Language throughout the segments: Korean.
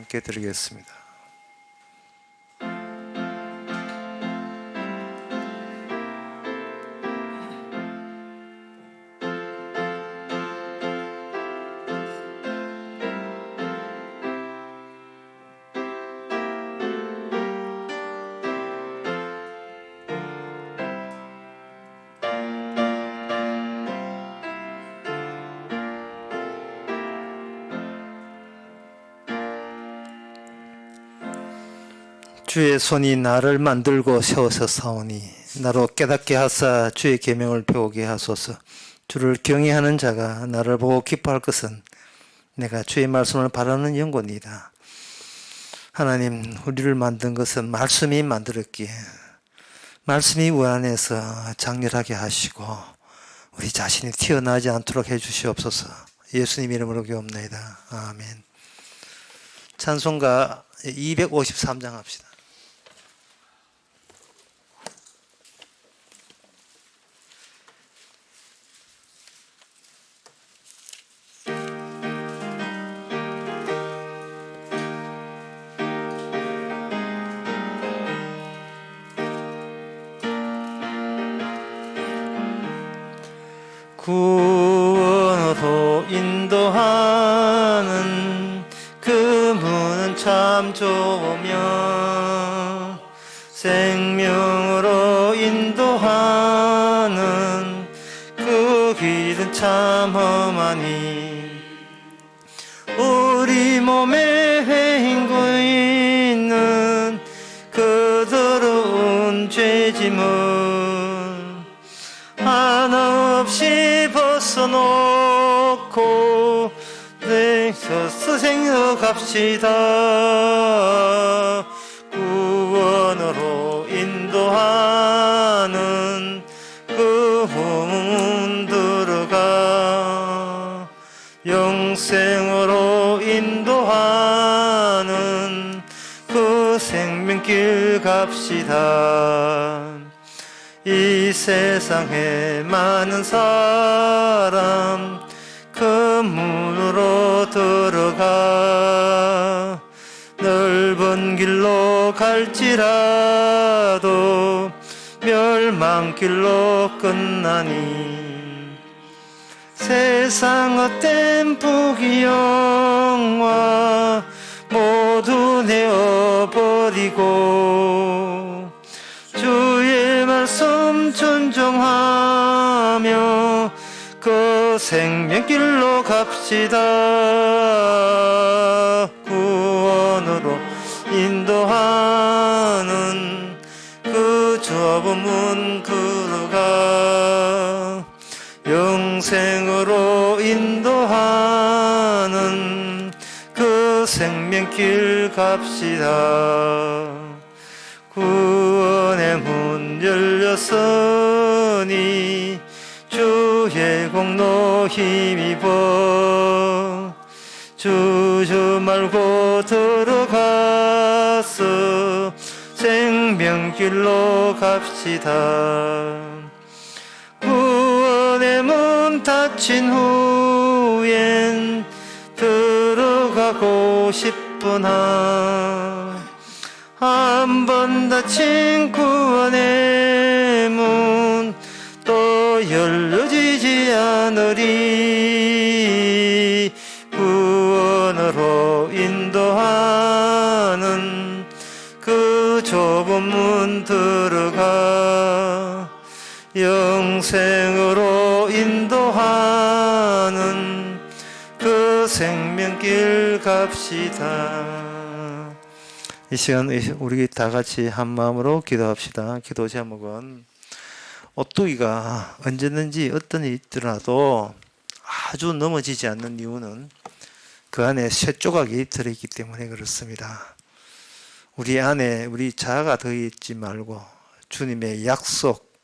함께 드리겠습니다. 주의 손이 나를 만들고 세워서 사오니 나로 깨닫게 하사 주의 계명을 배우게 하소서. 주를 경외하는 자가 나를 보고 기뻐할 것은 내가 주의 말씀을 바라는 영혼이다. 하나님, 우리를 만든 것은 말씀이 만들었기에 말씀이 우리 안에서 장렬하게 하시고 우리 자신이 튀어나오지 않도록 해주시옵소서. 예수님 이름으로 기도합니다. 아멘. 찬송가 253장 합시다. 구원으로 인도하는 그 문은 참 좋으며 생명으로 인도하는 그 길은 참 험하니 우리 몸에 회인고 있는 그 더러운 죄짐을 한없이 벗어놓고 내서서 생각합시다. 구원으로 인도하는 그 문 들어가 영생으로 인도하는 그 생명길 갑시다. 이 세상에 많은 사람 그 문으로 들어가 넓은 길로 갈지라도 멸망길로 끝나니 세상 헛된 부귀영화 모두 내어버리고 주의 말씀 존중하며 그 생명길로 갑시다. 구원으로 인도하는 그 좁은 문 들어가 영생으로 인도하는 그 생명길 갑시다. 구원의 문 열렸으니 주의 공로 힘입어 주저 말고 들어가서 생명길로 갑시다. 구원의 문 닫힌 후엔 들어가고 싶으나 한 번 닫힌 구원의 문 또 열려지지 않으리. 구원으로 인도하는 그 좁은 문 들어가 영생으로 인도하는 그 생명길 갑시다. 이 시간 우리 다 같이 한 마음으로 기도합시다. 기도 제목은 오뚜기가 언제든지 어떤 일이 있더라도 아주 넘어지지 않는 이유는 그 안에 쇠조각이 들어있기 때문에 그렇습니다. 우리 안에 우리 자아가 들어있지 말고 주님의 약속,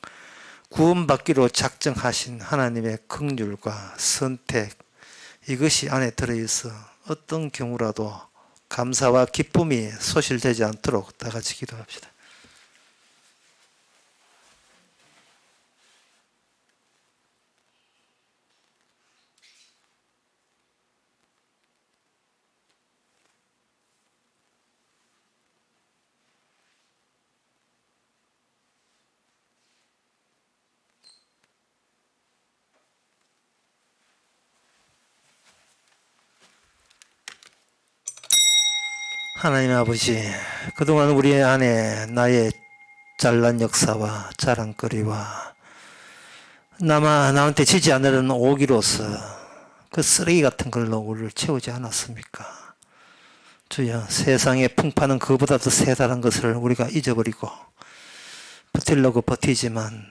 구원받기로 작정하신 하나님의 긍휼과 선택, 이것이 안에 들어있어 어떤 경우라도 감사와 기쁨이 소실되지 않도록 다 같이 기도합시다. 하나님 아버지, 그동안 우리 안에 나의 잘난 역사와 자랑거리와 나한테 지지 않으려는 오기로서 그 쓰레기 같은 걸로 우리를 채우지 않았습니까? 주여, 세상의 풍파는 그보다도 세다는 것을 우리가 잊어버리고 버틸려고 버티지만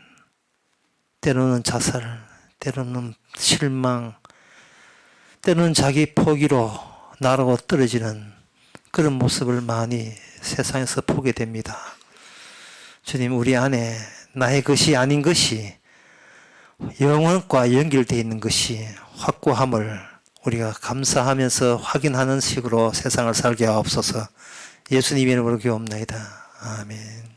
때로는 자살, 때로는 실망, 때로는 자기 포기로 나라고 떨어지는 그런 모습을 많이 세상에서 보게 됩니다. 주님, 우리 안에 나의 것이 아닌 것이 영혼과 연결되어 있는 것이 확고함을 우리가 감사하면서 확인하는 식으로 세상을 살게 하옵소서. 예수님 이름으로 기도합나이다. 아멘.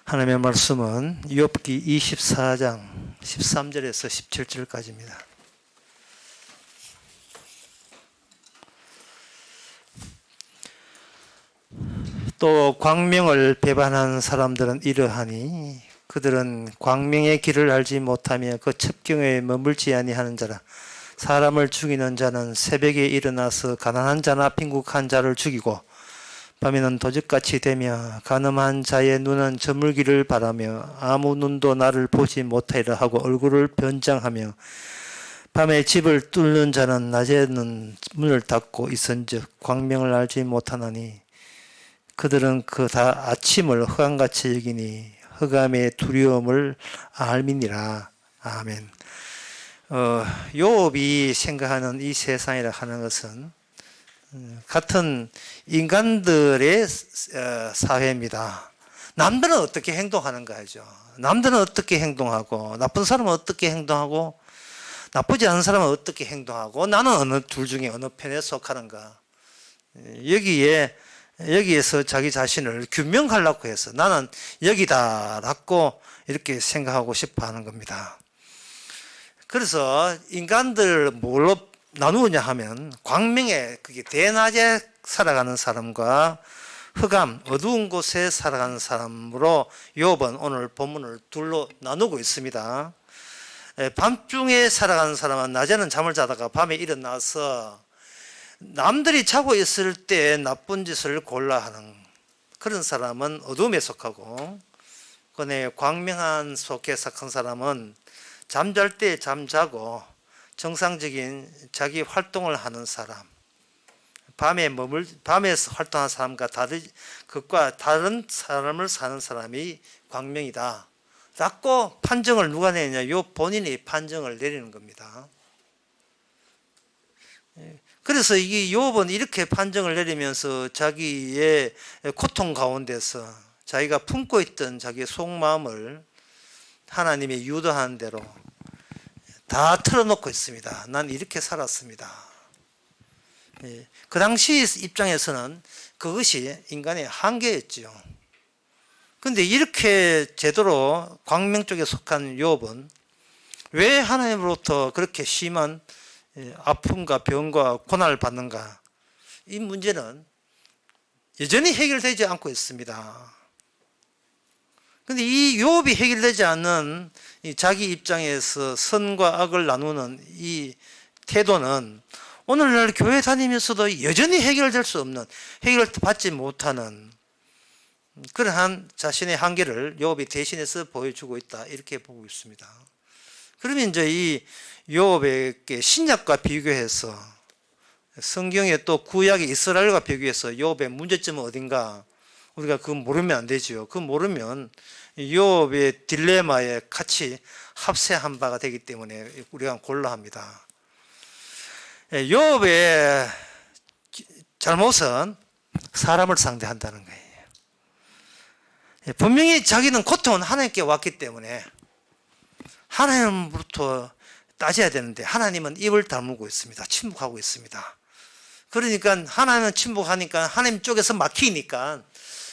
하나님의 말씀은 욥기 24장 13절에서 17절까지입니다. 또 광명을 배반한 사람들은 이러하니 그들은 광명의 길을 알지 못하며 그 첩경에 머물지 아니하는 자라. 사람을 죽이는 자는 새벽에 일어나서 가난한 자나 빈국한 자를 죽이고 밤에는 도적같이 되며 간음한 자의 눈은 저물기를 바라며 아무 눈도 나를 보지 못하리라 하고 얼굴을 변장하며 밤에 집을 뚫는 자는 낮에는 문을 닫고 있은즉 광명을 알지 못하나니 그들은 그 다 아침을 흑암같이 여기니 흑암의 두려움을 알미니라. 아멘. 욥이 생각하는 이 세상이라 하는 것은 같은 인간들의 사회입니다. 남들은 어떻게 행동하는가 하죠. 남들은 어떻게 행동하고 나쁜 사람은 어떻게 행동하고 나쁘지 않은 사람은 어떻게 행동하고 나는 어느 둘 중에 어느 편에 속하는가. 여기에서 자기 자신을 규명하려고 해서 나는 여기다라고 이렇게 생각하고 싶어 하는 겁니다. 그래서 인간들 뭘로 나누느냐 하면 광명에 그게 대낮에 살아가는 사람과 흑암 어두운 곳에 살아가는 사람으로 욥은 오늘 본문을 둘로 나누고 있습니다. 밤중에 살아가는 사람은 낮에는 잠을 자다가 밤에 일어나서 남들이 자고 있을 때 나쁜 짓을 골라 하는 그런 사람은 어둠에 속하고 그네 광명한 속에 속한 사람은 잠잘 때 잠자고 정상적인 자기 활동을 하는 사람, 밤에서 활동하는 사람과 그것과 다른 삶을 사는 사람이 광명이다 라고 판정을 누가 내느냐? 요 본인이 판정을 내리는 겁니다. 그래서 이 욥은 이렇게 판정을 내리면서 자기의 고통 가운데서 자기가 품고 있던 자기의 속마음을 하나님이 유도하는 대로 다 털어놓고 있습니다. 난 이렇게 살았습니다. 그 당시 입장에서는 그것이 인간의 한계였죠. 그런데 이렇게 제대로 광명 쪽에 속한 욥은 왜 하나님으로부터 그렇게 심한 아픔과 병과 고난을 받는가? 이 문제는 여전히 해결되지 않고 있습니다. 그런데 이 욥이 해결되지 않는 자기 입장에서 선과 악을 나누는 이 태도는 오늘날 교회 다니면서도 여전히 해결될 수 없는, 해결받지 못하는 그러한 자신의 한계를 욥이 대신해서 보여주고 있다, 이렇게 보고 있습니다. 그러면 이제 이 욥에게 신약과 비교해서 성경에 또 구약의 이스라엘과 비교해서 욥의 문제점은 어딘가 우리가 그거 모르면 안 되죠. 그거 모르면 욥의 딜레마에 같이 합세한 바가 되기 때문에 우리가 곤란합니다. 욥의 잘못은 사람을 상대한다는 거예요. 분명히 자기는 고통은 하나님께 왔기 때문에 하나님으로부터 따져야 되는데 하나님은 입을 다물고 있습니다. 침묵하고 있습니다. 그러니까 하나님은 침묵하니까 하나님 쪽에서 막히니까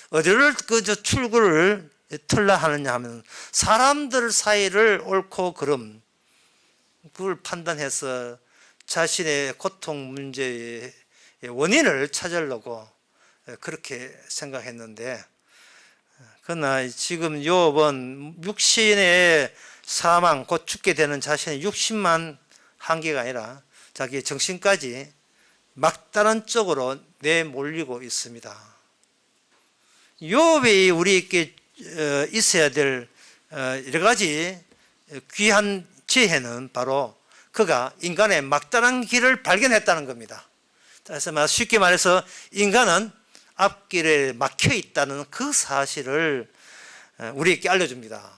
어디를 저 출구를 틀라 하느냐 하면 사람들 사이를 옳고 그름 그걸 판단해서 자신의 고통 문제의 원인을 찾으려고 그렇게 생각했는데, 그러나 지금 욥은 육신의 사망 곧 죽게 되는 자신의 육신만 한계가 아니라 자기의 정신까지 막다른 쪽으로 내몰리고 있습니다. 욥이 우리에게 있어야 될 여러 가지 귀한 지혜는 바로 그가 인간의 막다른 길을 발견했다는 겁니다. 그래서 쉽게 말해서 인간은 앞길에 막혀 있다는 그 사실을 우리에게 알려줍니다.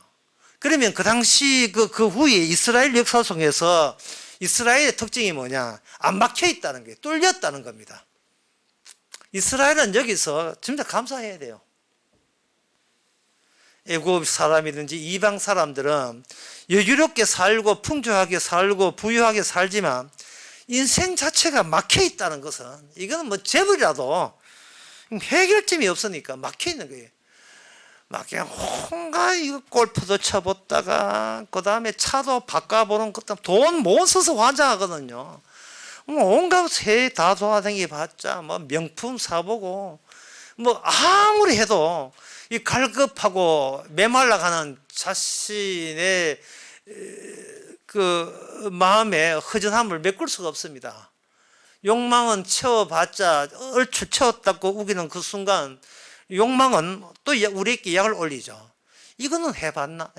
그러면 그 당시 그 후에 이스라엘 역사 속에서 이스라엘의 특징이 뭐냐? 안 막혀 있다는 게 뚫렸다는 겁니다. 이스라엘은 여기서 진짜 감사해야 돼요. 애굽 사람이든지 이방 사람들은 여유롭게 살고 풍족하게 살고 부유하게 살지만 인생 자체가 막혀 있다는 것은 이거는 뭐 재벌이라도 해결점이 없으니까 막혀 있는 거예요. 막 그냥 혼가 이거 골프도 쳐봤다가 그 다음에 차도 바꿔보는 것도 돈 못 써서 환장하거든요. 뭐 온갖 새 다 돌아다니 봤자 뭐 명품 사보고 뭐 아무리 해도 이 갈급하고 메말라가는 자신의 그 마음의 허전함을 메꿀 수가 없습니다. 욕망은 채워봤자 얼추 채웠다고 우기는 그 순간 욕망은 또 우리에게 약을 올리죠. 이거는 해봤나?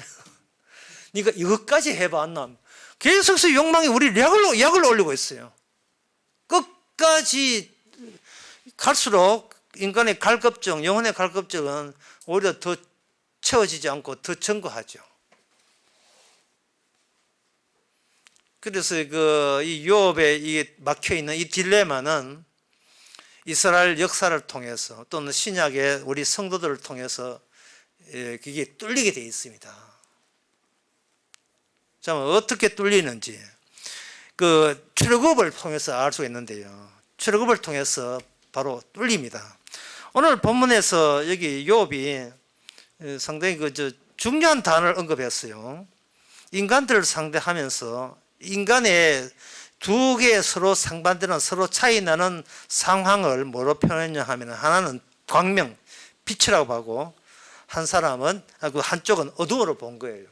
네가 이것까지 해봤나? 계속해서 욕망이 우리 약을 올리고 있어요. 끝까지 갈수록 인간의 갈급증, 영혼의 갈급증은 오히려 더 채워지지 않고 더 증거하죠. 그래서 이 욥의 이 막혀 있는 이 딜레마는 이스라엘 역사를 통해서 또는 신약의 우리 성도들을 통해서 그게 뚫리게 되어 있습니다. 자, 어떻게 뚫리는지 그 출애굽을 통해서 알 수 있는데요. 출애굽을 통해서 바로 뚫립니다. 오늘 본문에서 여기 욥이 상당히 중요한 단어를 언급했어요. 인간들을 상대하면서 인간의 두 개의 서로 상반되는 서로 차이 나는 상황을 뭐로 표현했냐 하면 하나는 광명, 빛이라고 하고 한쪽은 어둠으로 본 거예요.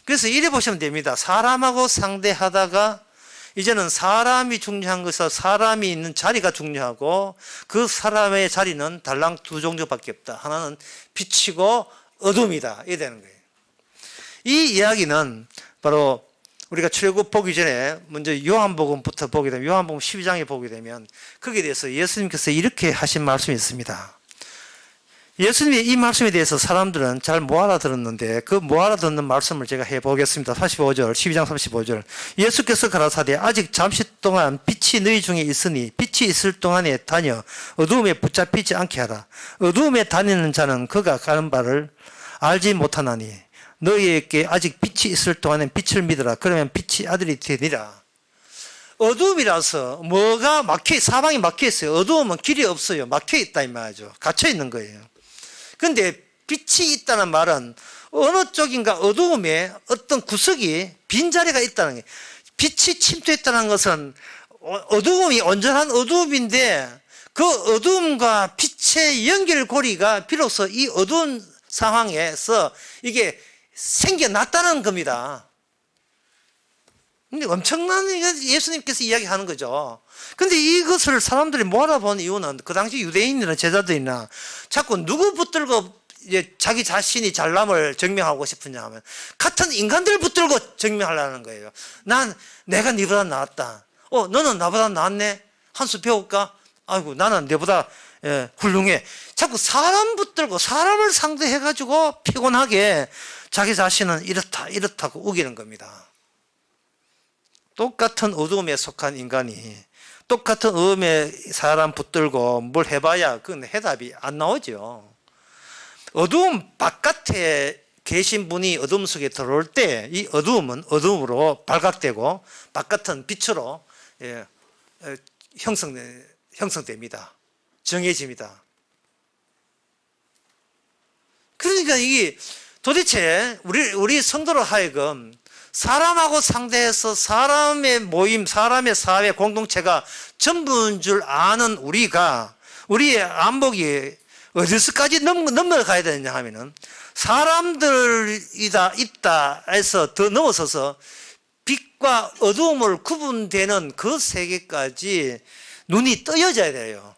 그래서 이래 보시면 됩니다. 사람하고 상대하다가 이제는 사람이 중요한 것은 사람이 있는 자리가 중요하고 그 사람의 자리는 달랑 두 종류밖에 없다. 하나는 빛이고 어둠이다. 이래 되는 거예요. 이 이야기는 바로 우리가 출애굽 보기 전에 먼저 요한복음부터 보게 되면 요한복음 12장에 보게 되면 거기에 대해서 예수님께서 이렇게 하신 말씀이 있습니다. 예수님의 이 말씀에 대해서 사람들은 잘 못 알아들었는데 그 못 알아듣는 말씀을 제가 해보겠습니다. 45절, 12장 35절. 예수께서 가라사대 아직 잠시 동안 빛이 너희 중에 있으니 빛이 있을 동안에 다녀 어두움에 붙잡히지 않게 하라. 어두움에 다니는 자는 그가 가는 바를 알지 못하나니 너희에게 아직 빛이 있을 동안엔 빛을 믿으라. 그러면 빛이 아들이 되리라. 어두움이라서 뭐가 사방이 막혀 있어요. 어두움은 길이 없어요. 막혀 있다 이 말이죠. 갇혀 있는 거예요. 그런데 빛이 있다는 말은 어느 쪽인가 어두움에 어떤 구석이 빈자리가 있다는 거예요. 빛이 침투했다는 것은 어두움이 온전한 어두움인데 그 어두움과 빛의 연결고리가 비로소 이 어두운 상황에서 이게 생겨났다는 겁니다. 근데 엄청난 예수님께서 이야기하는 거죠. 근데 이것을 사람들이 못 알아본 이유는 그 당시 유대인이나 제자들이나 자꾸 누구 붙들고 이제 자기 자신이 잘남을 증명하고 싶으냐 하면 같은 인간들 붙들고 증명하려는 거예요. 내가 니보다 낫다. 너는 나보다 낫네. 한 수 배울까? 아이고 나는 너보다 훌륭해. 자꾸 사람 붙들고 사람을 상대해가지고 피곤하게 자기 자신은 이렇다고 우기는 겁니다. 똑같은 어두움에 속한 인간이 똑같은 어둠에 사람 붙들고 뭘 해봐야 그건 해답이 안 나오죠. 어두움 바깥에 계신 분이 어둠 속에 들어올 때 이 어두움은 어둠으로 발각되고 바깥은 빛으로 형성됩니다. 정해집니다. 그러니까 이게 도대체 우리 성도로 하여금 사람하고 상대해서 사람의 모임, 사람의 사회 공동체가 전부인 줄 아는 우리가 우리의 안목이 어디서까지 넘어가야 되느냐 하면은 사람들이다 있다 해서 더 넘어서서 빛과 어두움을 구분되는 그 세계까지 눈이 떠여져야 돼요.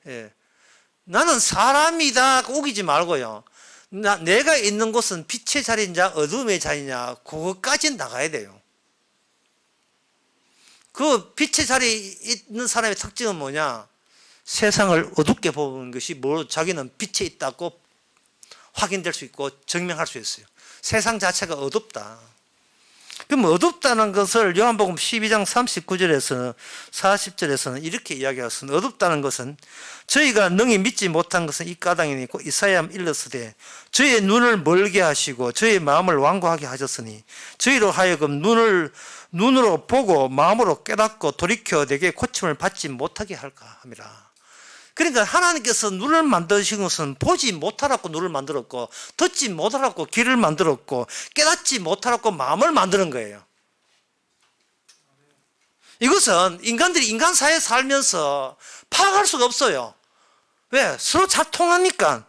예. 나는 사람이다 우기지 말고요. 내가 있는 곳은 빛의 자리냐 어두움의 자리냐 그거까지 나가야 돼요. 그 빛의 자리에 있는 사람의 특징은 뭐냐? 세상을 어둡게 보는 것이 자기는 빛에 있다고 확인될 수 있고 증명할 수 있어요. 세상 자체가 어둡다. 그럼 어둡다는 것을 요한복음 12장 39절에서는 40절에서는 이렇게 이야기하셨습니다. 어둡다는 것은 저희가 능히 믿지 못한 것은 이 까닭이니 이사야 일러스되 저희의 눈을 멀게 하시고 저희의 마음을 완고하게 하셨으니 저희로 하여금 눈으로 보고 마음으로 깨닫고 돌이켜 내게 고침을 받지 못하게 할까 합니다. 그러니까 하나님께서 눈을 만드신 것은 보지 못하라고 눈을 만들었고 듣지 못하라고 귀를 만들었고 깨닫지 못하라고 마음을 만드는 거예요. 이것은 인간들이 인간 사회에 살면서 파악할 수가 없어요. 왜? 서로 잘 통하니까.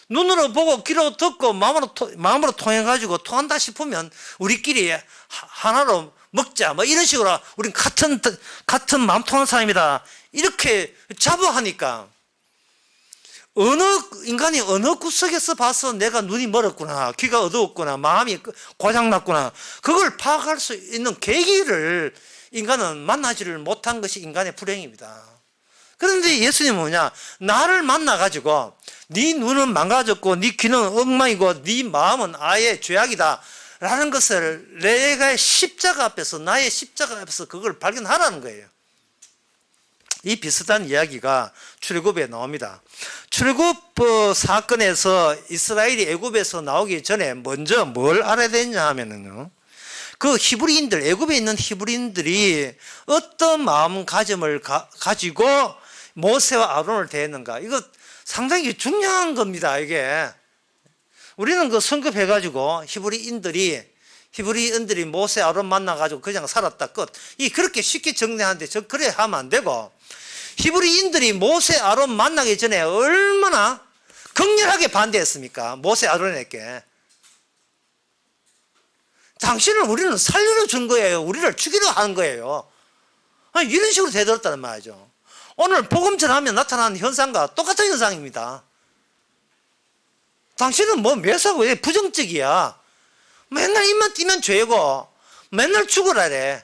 눈으로 보고 귀로 듣고 마음으로 통해가지고 통한다 싶으면 우리끼리 하나로 먹자 뭐 이런 식으로 우린 같은 마음 통한 사람이다 이렇게 자부하니까 인간이 어느 구석에서 봐서 내가 눈이 멀었구나 귀가 어두웠구나 마음이 고장났구나 그걸 파악할 수 있는 계기를 인간은 만나지를 못한 것이 인간의 불행입니다. 그런데 예수님은 뭐냐? 나를 만나가지고 네 눈은 망가졌고 네 귀는 엉망이고 네 마음은 아예 죄악이다 라는 것을 나의 십자가 앞에서 그걸 발견하라는 거예요. 이 비슷한 이야기가 출애굽에 나옵니다. 출애굽 사건에서 이스라엘이 애굽에서 나오기 전에 먼저 뭘 알아야 되냐 하면은요. 그 히브리인들, 애굽에 있는 히브리인들이 어떤 마음가짐을 가지고 모세와 아론을 대했는가. 이거 상당히 중요한 겁니다, 이게. 우리는 그 성급해가지고 히브리인들이 모세 아론 만나가지고 그냥 살았다 끝. 그렇게 쉽게 정리하는데 그래 하면 안 되고 히브리인들이 모세 아론 만나기 전에 얼마나 극렬하게 반대했습니까? 모세 아론에게. 당신을 우리는 살리러 준 거예요. 우리를 죽이려 하는 거예요. 이런 식으로 대들었다는 말이죠. 오늘 복음 전하면 나타나는 현상과 똑같은 현상입니다. 당신은 뭐 매사고 왜 부정적이야. 맨날 입만 띄면 죄고 맨날 죽으라래.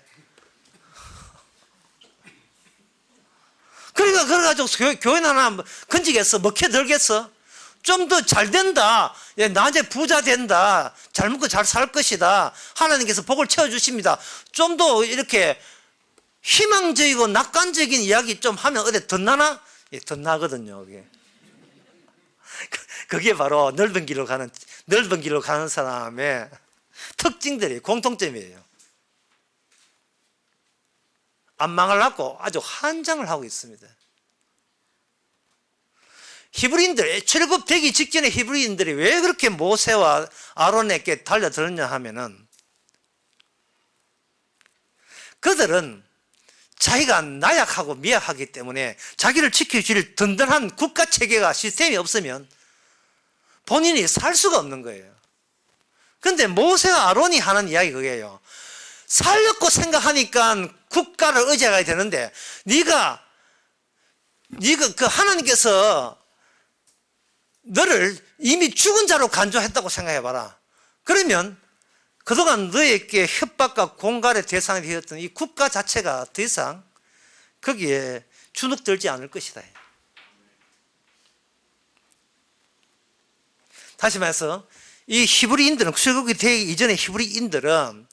그러니까 그래가지고 교회 하나 건지겠어? 먹혀들겠어? 좀 더 잘 된다. 낮에 부자 된다. 잘 먹고 잘 살 것이다. 하나님께서 복을 채워주십니다. 좀 더 이렇게 희망적이고 낙관적인 이야기 좀 하면 어디 덧나나? 덧나거든요. 그게 바로 넓은 길로 가는 사람의 공통점이에요. 안 망하려고 아주 환장을 하고 있습니다. 출애굽되기 직전에 히브리인들이 왜 그렇게 모세와 아론에게 달려들었냐 하면은 그들은 자기가 나약하고 미약하기 때문에 자기를 지켜줄 든든한 국가 체계가 시스템이 없으면 본인이 살 수가 없는 거예요. 그런데 모세와 아론이 하는 이야기 그게요. 살렸고 생각하니까 국가를 의지해야 되는데 네가 그 하나님께서 너를 이미 죽은 자로 간주했다고 생각해봐라. 그러면 그동안 너에게 협박과 공갈의 대상이 되었던 이 국가 자체가 더 이상 거기에 주눅들지 않을 것이다. 다시 말해서 이 히브리인들은 출애굽이 되기 이전에 히브리인들은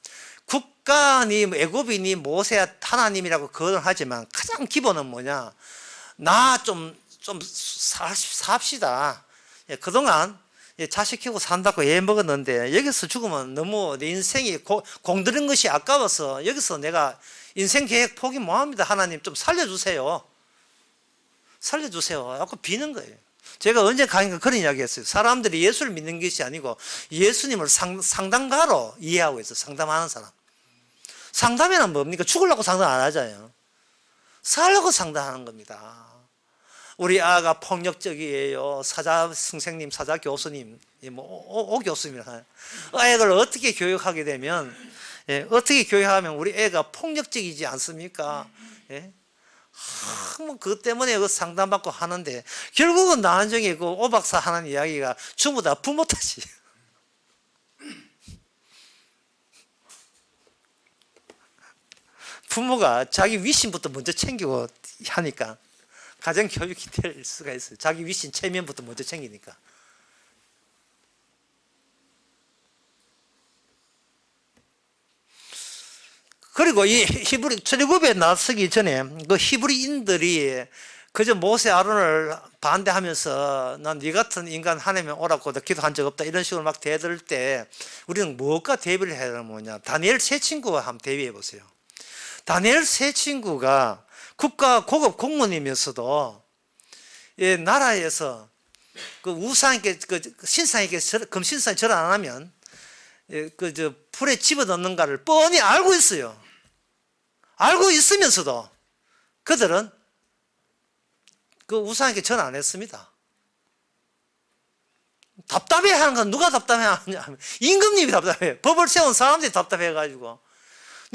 국가니 애굽이니 모세 하나님이라고 거론하지만 가장 기본은 뭐냐? 나 좀 삽시다. 그동안 자식 키우고 산다고 애 먹었는데 여기서 죽으면 너무 내 인생이 공들인 것이 아까워서 여기서 내가 인생 계획 포기 뭐합니다. 하나님 좀 살려주세요. 살려주세요. 자꾸 비는 거예요. 제가 언제 강의가 그런 이야기 했어요. 사람들이 예수를 믿는 것이 아니고 예수님을 상담가로 이해하고 있어요. 상담하는 사람. 상담에는 뭡니까? 죽으려고 상담 안 하잖아요. 살려고 상담하는 겁니다. 우리 아가 폭력적이에요. 사자 선생님, 사자 교수님, 오 교수님이라 애를 어떻게 교육하게 되면, 어떻게 교육하면 우리 애가 폭력적이지 않습니까? 뭐 그것 때문에 그 상담받고 하는데 결국은 나중에 그 오박사 하는 이야기가 전부 다 부모 탓이. 부모가 자기 위신부터 먼저 챙기고 하니까 가정 교육이 될 수가 있어요. 자기 위신 체면부터 먼저 챙기니까. 그리고 이 히브리 출애굽에 나서기 전에 그 히브리인들이 그저 모세 아론을 반대하면서 난 네 같은 인간 하나님이 오라고 기도한 적 없다 이런 식으로 막 대들 때 우리는 무엇과 대비를 해야 되는 거냐. 다니엘 세 친구와 한번 대비해 보세요. 다니엘 세 친구가 국가 고급 공무원이면서도 나라에서 그 우상에게 그 신상에게 금신상에 절 안 하면 그 불에 집어넣는가를 뻔히 알고 있어요. 알고 있으면서도 그들은 그 우상에게 절 안 했습니다. 답답해 하는 건 누가 답답해 하느냐 하면 임금님이 답답해. 법을 세운 사람들이 답답해 가지고.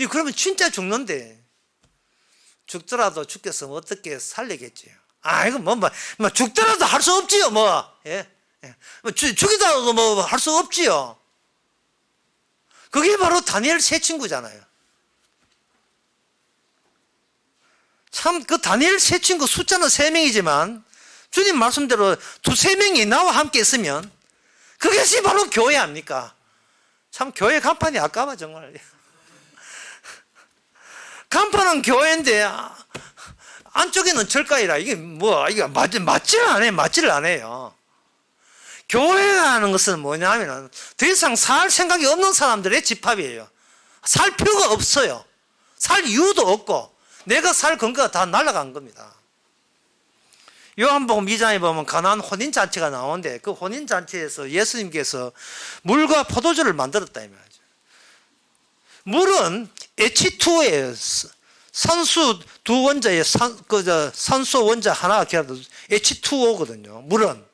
그러면 진짜 죽는데 죽더라도 죽겠으면 어떻게 살리겠지요. 이거 뭐 죽더라도 할 수 없지요. 죽이더라도 뭐 할 수 없지요. 그게 바로 다니엘 세 친구잖아요. 참 그 다니엘 세 친구 숫자는 3명이지만 주님 말씀대로 2-3명이 나와 함께 있으면 그것이 바로 교회 아닙니까? 참 교회 간판이 아까워 정말. 간판은 교회인데 안쪽에는 절가이라 이게 이게 맞지를 안 해요. 교회가 하는 것은 뭐냐면 더 이상 살 생각이 없는 사람들의 집합이에요. 살 필요가 없어요. 살 이유도 없고 내가 살 근거가 다 날아간 겁니다. 요한복음 2장에 보면 가나안 혼인잔치가 나오는데 그 혼인잔치에서 예수님께서 물과 포도주를 만들었다 이 말이죠. 물은 H2예요. 산수 두 원자에 산소 원자 하나가 결합돼서 H2O거든요. 물은.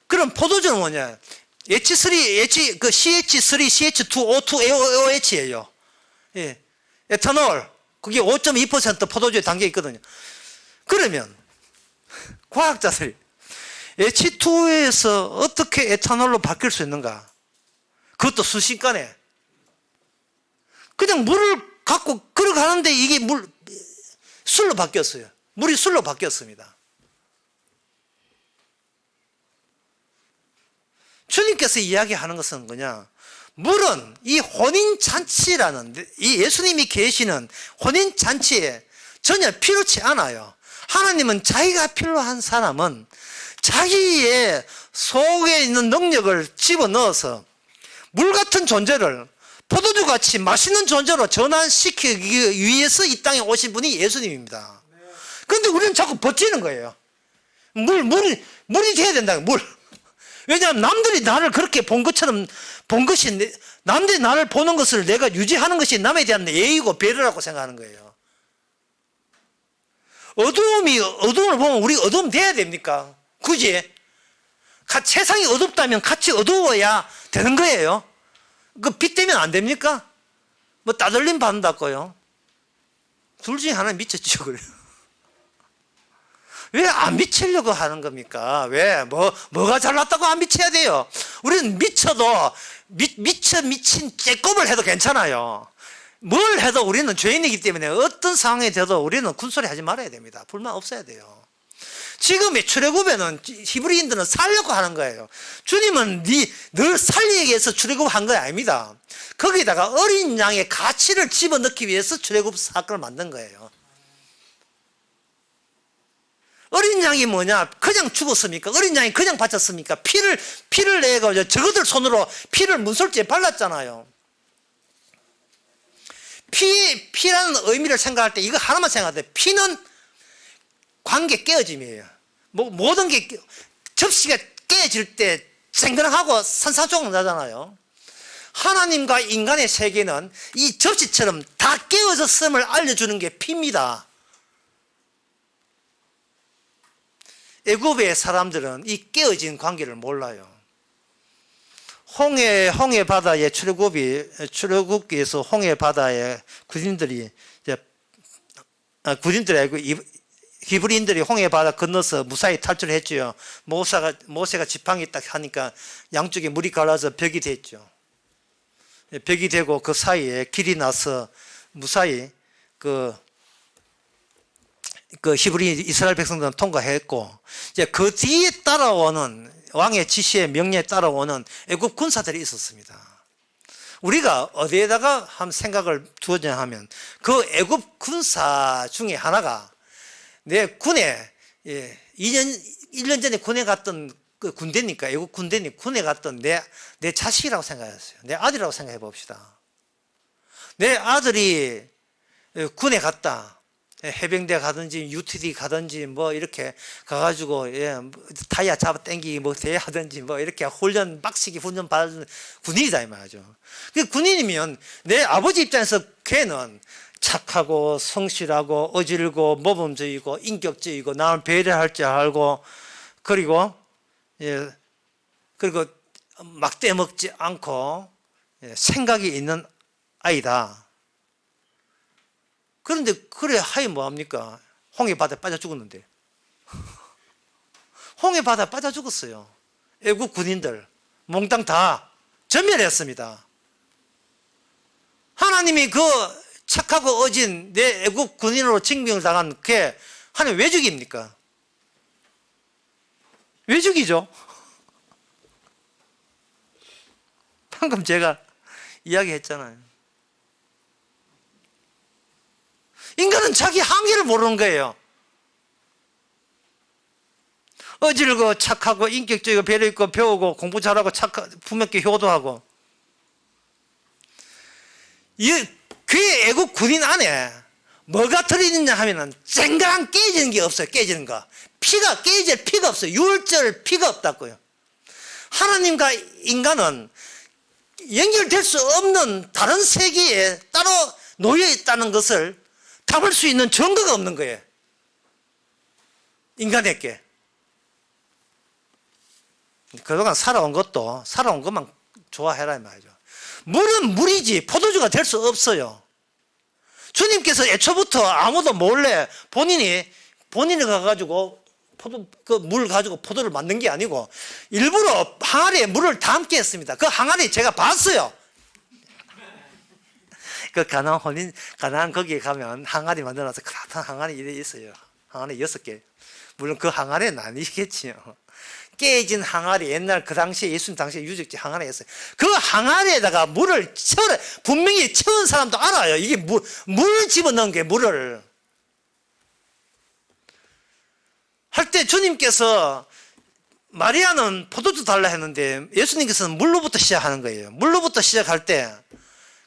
그럼 포도주는 뭐냐? H3, CH3, CH2O2, AOH예요. 에탄올. 그게 5.2% 포도주에 담겨 있거든요. 그러면 과학자들이 H2O에서 어떻게 에탄올로 바뀔 수 있는가? 그것도 순식간에. 그냥 물을 갖고 걸어가는데 이게 술로 바뀌었어요. 물이 술로 바뀌었습니다. 주님께서 이야기하는 것은 뭐냐? 물은 이 혼인잔치라는 이 예수님이 계시는 혼인잔치에 전혀 필요치 않아요. 하나님은 자기가 필요한 사람은 자기의 속에 있는 능력을 집어넣어서 물 같은 존재를 포도주같이 맛있는 존재로 전환시키기 위해서 이 땅에 오신 분이 예수님입니다. 그런데 우리는 자꾸 버티는 거예요. 물이 돼야 된다. 물. 왜냐하면 남들이 나를 그렇게 본 것처럼 본 것이 남들이 나를 보는 것을 내가 유지하는 것이 남에 대한 예의고 배려라고 생각하는 거예요. 어두움을 보면 우리 어두움 돼야 됩니까? 굳이 세상이 어둡다면 같이 어두워야 되는 거예요. 그 빛 때문에 안 됩니까? 따돌림 받는다고요. 둘 중에 하나 미쳤죠, 그래요. 왜 안 미치려고 하는 겁니까? 왜? 뭐가 잘났다고 안 미쳐야 돼요? 우리는 미쳐도, 미친 째꼼을 해도 괜찮아요. 뭘 해도 우리는 죄인이기 때문에 어떤 상황에 돼도 우리는 군소리 하지 말아야 됩니다. 불만 없어야 돼요. 지금의 출애굽에는 히브리인들은 살려고 하는 거예요. 주님은 늘 살리기 위해서 출애굽한 거 아닙니다. 거기다가 어린 양의 가치를 집어넣기 위해서 출애굽 사건을 만든 거예요. 어린 양이 뭐냐? 그냥 죽었습니까? 어린 양이 그냥 바쳤습니까? 피를 내가 저것들 손으로 피를 문설주에 발랐잖아요. 피라는 의미를 생각할 때 이거 하나만 생각해야 돼. 피는 관계 깨어짐이에요. 모든 게 접시가 깨질 때 생근하고 산산조각 나잖아요. 하나님과 인간의 세계는 이 접시처럼 다 깨어졌음을 알려주는 게 피입니다. 애굽의 사람들은 이 깨어진 관계를 몰라요. 홍해 바다에 출애굽기에서 홍해 바다에 군인들이 아니고 히브리인들이 홍해 바다 건너서 무사히 탈출했죠. 모세가 지팡이 딱 하니까 양쪽에 물이 갈라서 벽이 됐죠. 벽이 되고 그 사이에 길이 나서 무사히 그 히브리 이스라엘 백성들은 통과했고, 이제 그 뒤에 따라오는 왕의 지시에 명령에 따라오는 애굽 군사들이 있었습니다. 우리가 어디에다가 한 생각을 두었냐 하면 그 애굽 군사 중에 하나가 내 군에 1년 전에 군에 갔던 그 군대니까 애국 군대니까 군에 갔던 내 자식이라고 생각했어요. 내 아들이라고 생각해 봅시다. 내 아들이 군에 갔다. 해병대 가든지 UTD 가든지 뭐 이렇게 가가지고 타이어 잡아 당기기 뭐 대하든지 뭐 이렇게 훈련 빡시게 훈련 받은 군인이다 이 말이죠. 그 군인이면 내 아버지 입장에서 걔는 착하고 성실하고 어질고 모범적이고 인격적이고 남을 배려할 줄 알고 그리고 막 떼먹지 않고 생각이 있는 아이다. 그런데 그래 하이 뭐합니까? 홍해 바다에 빠져 죽었는데. 홍해 바다에 빠져 죽었어요. 애국 군인들 몽땅 다 전멸했습니다. 하나님이 그 착하고 어진 내 애국 군인으로 징병을 당한 그게 하나님 왜 죽입니까? 왜 죽이죠? 방금 제가 이야기했잖아요. 인간은 자기 한계를 모르는 거예요. 어질고 착하고 인격적이고 배려있고 배우고 공부 잘하고 품격 효도하고 그 애국 군인 안에 뭐가 들어있느냐 하면은 쨍그랑 깨지는 게 없어요. 깨지는 거. 깨질 피가 없어요. 율절 피가 없다고요. 하나님과 인간은 연결될 수 없는 다른 세계에 따로 놓여 있다는 것을 답할 수 있는 증거가 없는 거예요. 인간에게. 그동안 살아온 것만 좋아해라 이 말이죠. 물은 물이지 포도주가 될 수 없어요. 주님께서 애초부터 아무도 몰래 본인이 가가지고 물 가지고 포도를 만든 게 아니고 일부러 항아리에 물을 담게 했습니다. 그 항아리 제가 봤어요. 그 가나안 거기에 가면 항아리 만들어놔서 크다란 항아리 이래 있어요. 항아리 6개. 물론 그 항아리는 아니겠지요. 깨진 항아리, 옛날 그 당시에 예수님 당시에 유적지 항아리였어요. 그 항아리에다가 물을 채워라. 분명히 채운 사람도 알아요. 이게 물 집어넣은 게 물을. 할 때 주님께서 마리아는 포도주 달라 했는데 예수님께서는 물로부터 시작하는 거예요. 물로부터 시작할 때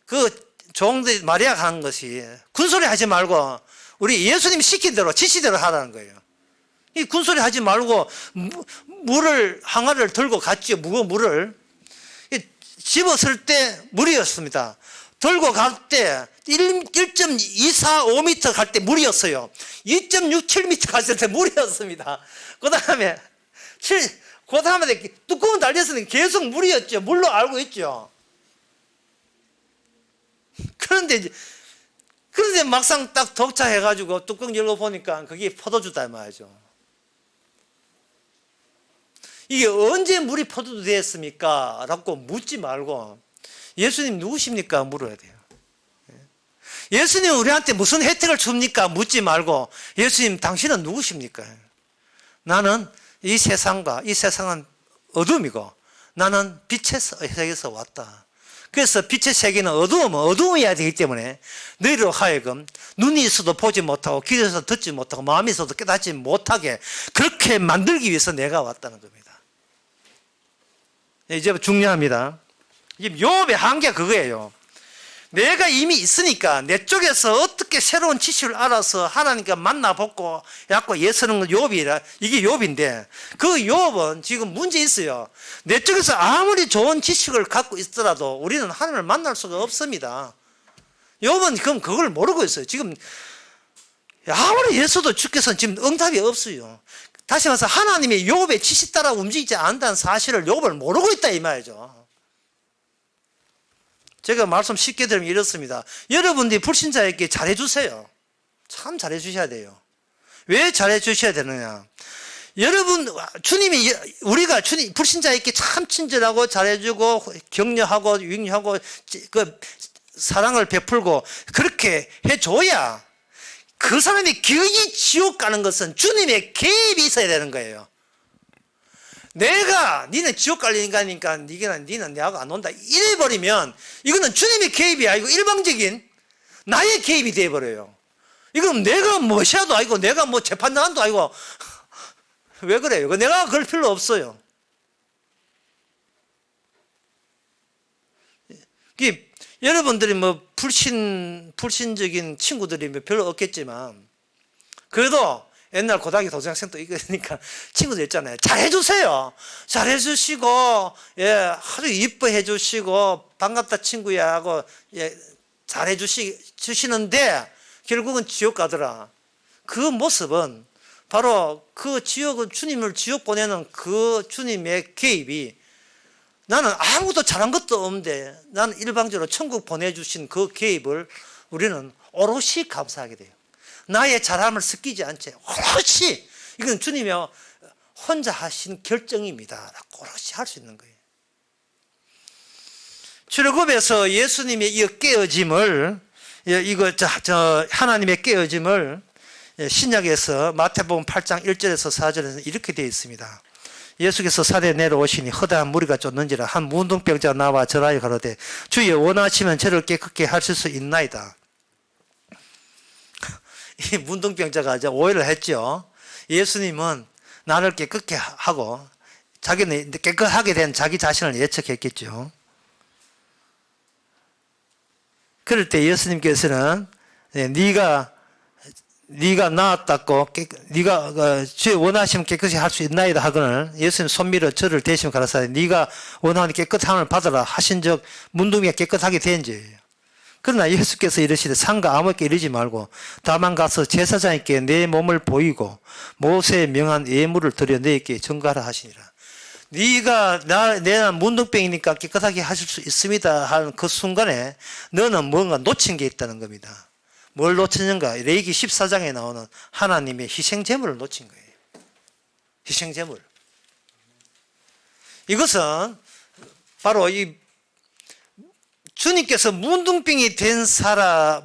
그 종들 마리아가 하는 것이 군소리 하지 말고 우리 예수님 시킨 대로 지시대로 하라는 거예요. 이 군소리 하지 말고 항아리를 들고 갔죠. 무거운 물을 집었을 때 물이었습니다. 들고 갈 때 1.245m 갈 때 물이었어요. 2.67m 갔을 때 물이었습니다. 그 다음에 뚜껑은 달렸으니 계속 물이었죠. 물로 알고 있죠. 그런데 막상 딱 도착해가지고 뚜껑 열고 보니까 그게 포도주다 말이죠. 이게 언제 물이 포도주 됐습니까? 라고 묻지 말고 예수님 누구십니까? 물어야 돼요. 예수님 우리한테 무슨 혜택을 줍니까? 묻지 말고 예수님 당신은 누구십니까? 나는 이 세상은 어둠이고 나는 빛의 세계에서 왔다. 그래서 빛의 세계는 어두움이어야 되기 때문에 너희로 하여금 눈이 있어도 보지 못하고 귀이 있어도 듣지 못하고 마음이 있어도 깨닫지 못하게 그렇게 만들기 위해서 내가 왔다는 겁니다. 이제 중요합니다. 욥의 한계가 그거예요. 내가 이미 있으니까 내 쪽에서 어떻게 새로운 지식을 알아서 하나님과 만나보고 약고 예서는 욥이라 이게 욥인데 그 욥은 지금 문제 있어요. 내 쪽에서 아무리 좋은 지식을 갖고 있더라도 우리는 하나님을 만날 수가 없습니다. 욥은 그럼 그걸 모르고 있어요. 지금 아무리 예서도 주께서는 지금 응답이 없어요. 다시 말해서 하나님이 욥의 지식 따라 움직이지 않는다는 사실을 욥을 모르고 있다 이 말이죠. 제가 말씀 쉽게 드리면 이렇습니다. 여러분들이 불신자에게 잘해주세요. 참 잘해주셔야 돼요. 왜 잘해주셔야 되느냐? 여러분, 우리가 불신자에게 참 친절하고 잘해주고 격려하고 윙려하고 그 사랑을 베풀고 그렇게 해줘야 그 사람이 거의 지옥 가는 것은 주님의 개입이 있어야 되는 거예요. 니는 지옥 갈 인간이니까 니는 내하고 안 논다 이래버리면 이거는 주님의 개입이 아니고 일방적인 나의 개입이 되어버려요. 이건 내가 뭐시아도 아니고 내가 뭐 재판장도 아니고 왜 그래요? 내가 그럴 필요 없어요. 여러분들이 뭐 불신적인 친구들이 별로 없겠지만 그래도 옛날 고등학교 도중학생 도 있으니까 친구들 있잖아요. 잘해주세요. 잘해주시고, 아주 이뻐해 주시고, 반갑다 친구야 하고, 잘해주시는데, 결국은 지옥 가더라. 그 모습은 바로 그 지옥은 주님을 지옥 보내는 그 주님의 개입이 나는 아무것도 잘한 것도 없는데 나는 일방적으로 천국 보내주신 그 개입을 우리는 오롯이 감사하게 돼요. 나의 잘함을 섞이지 않지. 오롯이 이건 주님이 혼자 하신 결정입니다. 오롯이 할 수 있는 거예요. 출애굽에서 예수님의 이 깨어짐을 하나님의 깨어짐을 신약에서 마태복음 8장 1절에서 4절에서 이렇게 되어 있습니다. 예수께서 산에 내려오시니 허다한 무리가 쫓는지라 한 문둥병자가 나와 절하여 가로되 주여 원하시면 저를 깨끗게 하실 수 있나이다. 이 문둥병자가 이제 오해를 했죠. 예수님은 나를 깨끗게 하고 자기는 깨끗하게 된 자기 자신을 예측했겠죠. 그럴 때 예수님께서는 네가 나았다고 네가 주의 원하시면 깨끗이 할 수 있나이다 하거늘 예수님 손밀어 저를 대시면 가라사대 네가 원하는 깨끗함을 받아라 하신 적 문둥이가 깨끗하게 된지. 그러나 예수께서 이르시되 상가 아무에게 이르지 말고 다만 가서 제사장에게 내 몸을 보이고 모세의 명한 예물을 드려 너에게 전가하라 하시니라. 네가 내가 문둥병이니까 깨끗하게 하실 수 있습니다 하는 그 순간에 너는 뭔가 놓친 게 있다는 겁니다. 뭘 놓쳤는가? 레위기 14장에 나오는 하나님의 희생제물을 놓친 거예요. 희생제물. 이것은 바로 이 주님께서 문둥병이 된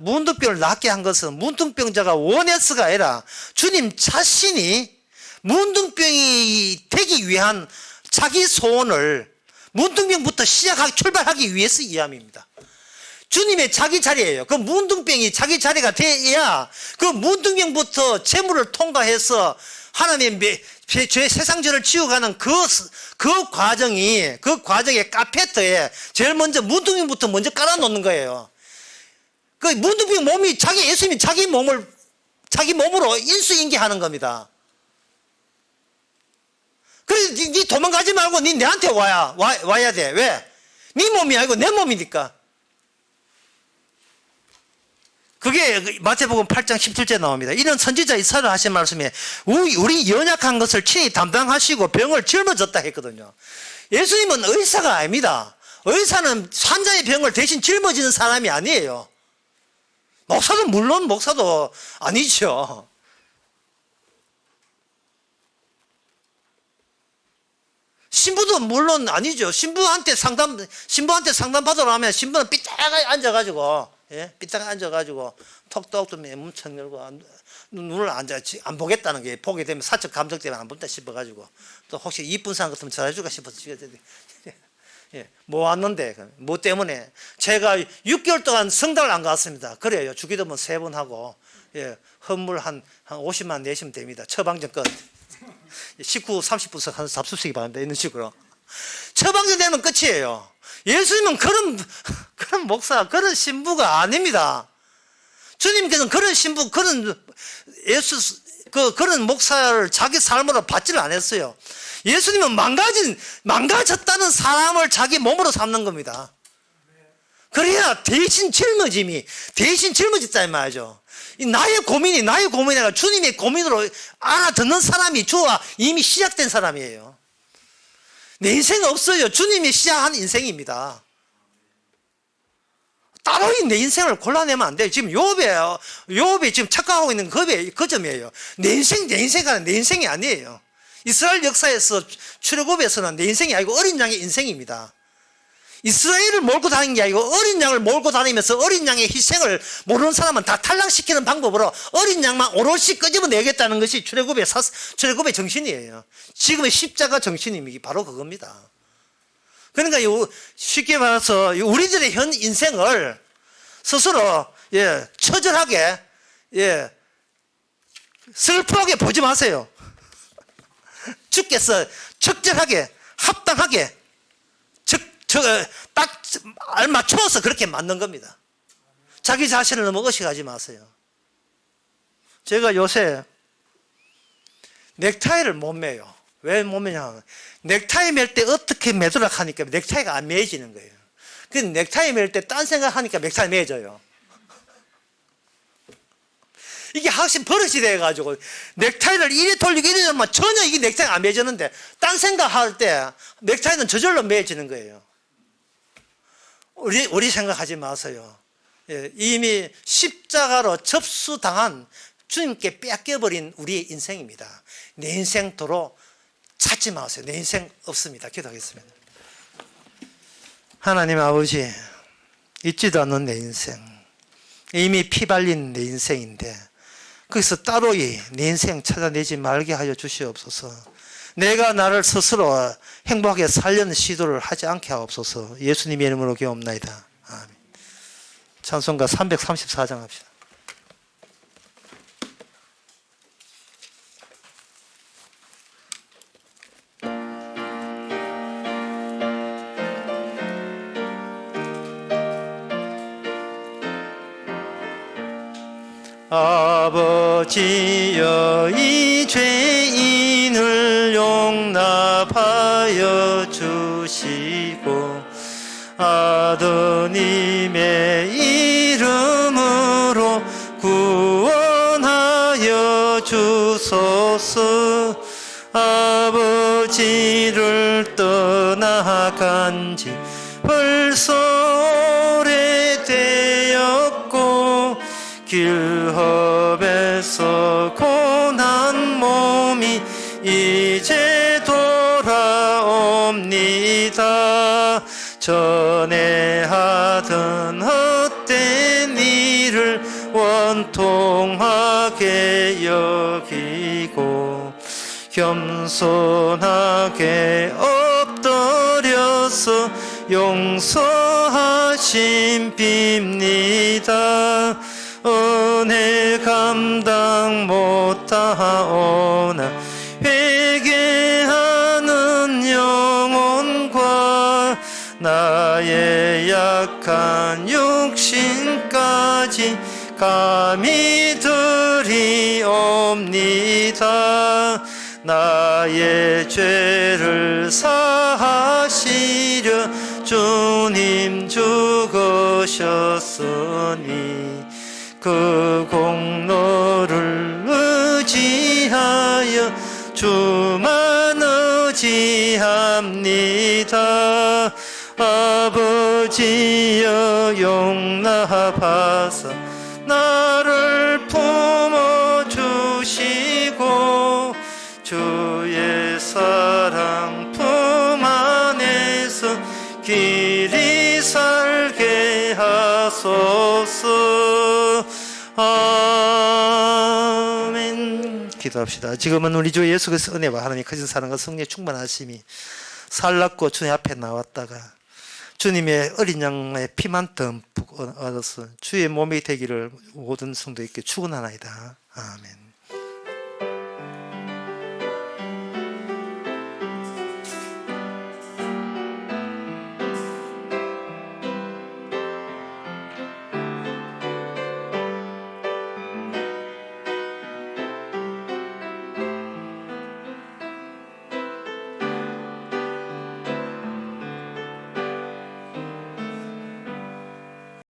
문둥병을 낫게 한 것은 문둥병자가 원해서가 아니라 주님 자신이 문둥병이 되기 위한 자기 소원을 문둥병부터 출발하기 위해서 이함입니다. 주님의 자기 자리예요. 그 문둥병이 자기 자리가 돼야 그 문둥병부터 재물을 통과해서 하나님의 세상죄를 지워가는 그 과정의 카페트에 제일 먼저 문둥병부터 먼저 깔아놓는 거예요. 그 문둥병 몸이 예수님이 자기 몸으로 인수인계하는 겁니다. 그래서 네 도망가지 말고 네 내한테 와야 돼. 왜? 네 몸이 아니고 내 몸이니까. 그게 마태복음 8장 17절에 나옵니다. 이런 선지자 이사야가 하신 말씀에 우리 연약한 것을 친히 담당하시고 병을 짊어졌다 했거든요. 예수님은 의사가 아닙니다. 의사는 환자의 병을 대신 짊어지는 사람이 아니에요. 물론 목사도 아니죠. 신부도 물론 아니죠. 신부한테 상담 받으러 가면 신부는 삐딱하게 앉아가지고 톡톡 맨몸 청 열고 눈을 안 보겠다는 게 보게 되면 사적 감정 때문에 안 본다 싶어가지고 또 혹시 이쁜 사람 같으면 전해줄까 싶어서 뭐 왔는데, 뭐 때문에? 제가 6개월 동안 성당을 안 갔습니다. 그래요. 주기도문 3번 하고, 헌물 한 50만 내시면 됩니다. 처방전 끝. 19, 30분씩 한 잡수시기 바랍니다. 이런 식으로. 처방전 되면 끝이에요. 예수님은 그런 목사, 그런 신부가 아닙니다. 주님께서는 그런 신부, 그런 그런 목사를 자기 삶으로 받지를 않았어요. 예수님은 망가졌다는 사람을 자기 몸으로 삼는 겁니다. 그래야 대신 짊어졌다 이 말이죠. 나의 고민이가 주님의 고민으로 알아듣는 사람이 주와 이미 시작된 사람이에요. 내 인생 없어요. 주님이 시작한 인생입니다. 따로 내 인생을 골라내면 안 돼요. 지금 욥이 지금 착각하고 있는 그 점이에요. 내 인생이 아니에요. 이스라엘 역사에서 출애굽에서는 내 인생이 아니고 어린 양의 인생입니다. 이스라엘을 몰고 다니는 게 아니고 어린 양을 몰고 다니면서 어린 양의 희생을 모르는 사람은 다 탈락시키는 방법으로 어린 양만 오롯이 끄집어내겠다는 것이 출애굽의 정신이에요. 지금의 십자가 정신이 바로 그겁니다. 그러니까 쉽게 말해서 우리들의 현 인생을 스스로 처절하게 슬프하게 보지 마세요. 주께서 적절하게 합당하게 딱 알맞춰서 그렇게 만든 겁니다. 자기 자신을 너무 의식하지 마세요. 제가 요새 넥타이를 못 매요. 왜 못 매냐? 넥타이 맬 때 어떻게 매도록 하니까 넥타이가 안 매해지는 거예요. 그 넥타이 맬 때 딴 생각하니까 넥타이 매해져요. 이게 확실히 버릇이 돼가지고 넥타이를 이래 돌리고 이래 돌리면 전혀 이게 넥타이가 안 매해지는데 딴 생각할 때 넥타이는 저절로 매해지는 거예요. 우리 생각하지 마세요. 이미 십자가로 접수당한 주님께 뺏겨버린 우리의 인생입니다. 내 인생 도로 찾지 마세요. 내 인생 없습니다. 기도하겠습니다. 하나님 아버지, 있지도 않는 내 인생, 이미 피 발린 내 인생인데 거기서 따로이 내 인생 찾아내지 말게 하여 주시옵소서. 내가 나를 스스로 행복하게 살려는 시도를 하지 않게 하옵소서. 예수님의 이름으로 기도옵나이다. 아멘. 찬송가 334장 합시다. 아버지여 이 죄인을 용납하여 주시고 아드님의 이름으로 구원하여 주소서. 아버지를 떠나간 지 벌써 오래되었고 길허에서 고난 몸이 이제 돌아옵니다. 전에 하던 헛된 일을 원통하게 여기고 겸손하게 엎드려서 용서하심 빕니다. 은혜 감당 못하오나 회개하는 영혼과 나의 약한 육신까지 감히 드리옵니다. 나의 죄를 사하시려 주님 죽으셨으니 그 공로를 의지하여 주만 의지합니다. 아버지여 용납하사 나를 품어주시고 주의 사랑 품 안에서 길이 살게 하소서. 아멘. 기도합시다. 지금은 우리 주 예수 그리스도의 은혜와 하나님의 크신 사랑과 성령의 충만하심이 살랐고 주님 앞에 나왔다가 주님의 어린 양의 피만 듬뿍 얻어서 주의 몸이 되기를 모든 성도에게 축원하나이다. 아멘.